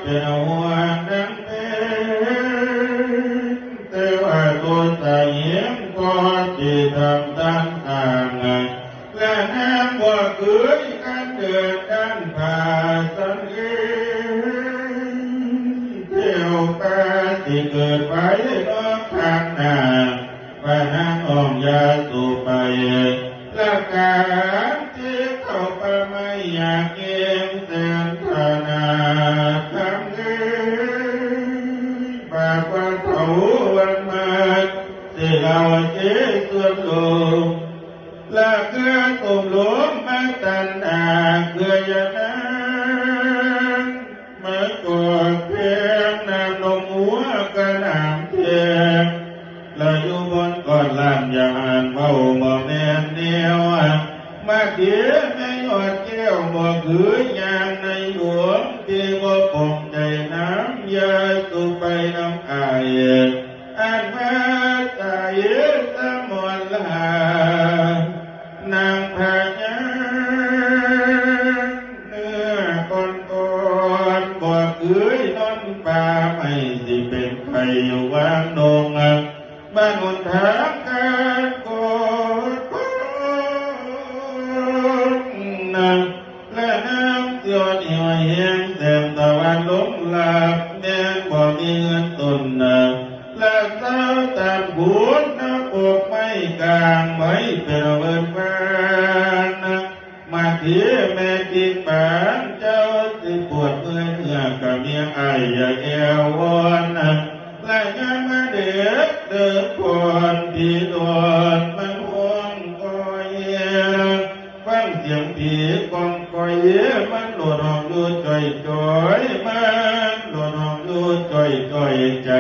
เป็นหัวดังเพแต่ว่าตัวใส่เหี้ยมก็ที่ทำตั้งต่างและน้ำว่าเกิดการเดินด้านผ่าสังเกตเที่ยวตาที่เกิดไปนอกทางหน้าไปนั่งอ่องยาสูบไปและการที่เข้าไปไม่อยากเยี่ยมแสนธนาคำเงินปากว่าเขาวันมาที่เราเสียส่วนลงและเกือสมลมมาตันอาเกือยานั้นเมื่อกอดเพียงน้ำนมหัวกระน้ำเทียงและอยู่บนก้อนลานยานเบาบ่แม่นเดียวมาเดียในหอดแก้วบ่คือยางในหลวงที่บ่ปงใจน้ำยาสุไปน้ำอายอันมาสายสมวนลานางพญาเนื้อก่อนบ่คืยนอนป่าไม่สิเป็นใครอยู่วางนงบ้านหนทางการกดและน้ำเสียวเหนียวแห้งแสมตะวันลงหลับแม่บ่มีเงินตุนและเต้าตามบุญน้ำอกไม่กลางไม่เป็นเวินฟ้านมาที่แม่กินปานเจ้าสิปวดเมื่อยเมื่อกับเมียไอ้ยาแก้ววอนและยังมาเด็กเดินคนที่โดนมันห่วงคอยฟังเสียงผีกองคอยมันหลดออกดูจ่อยมันหลดออกดูจ่อยใจ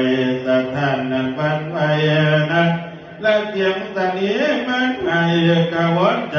สะท้านนั้นบันไปและเสียงสนีมันให้กระวนใจ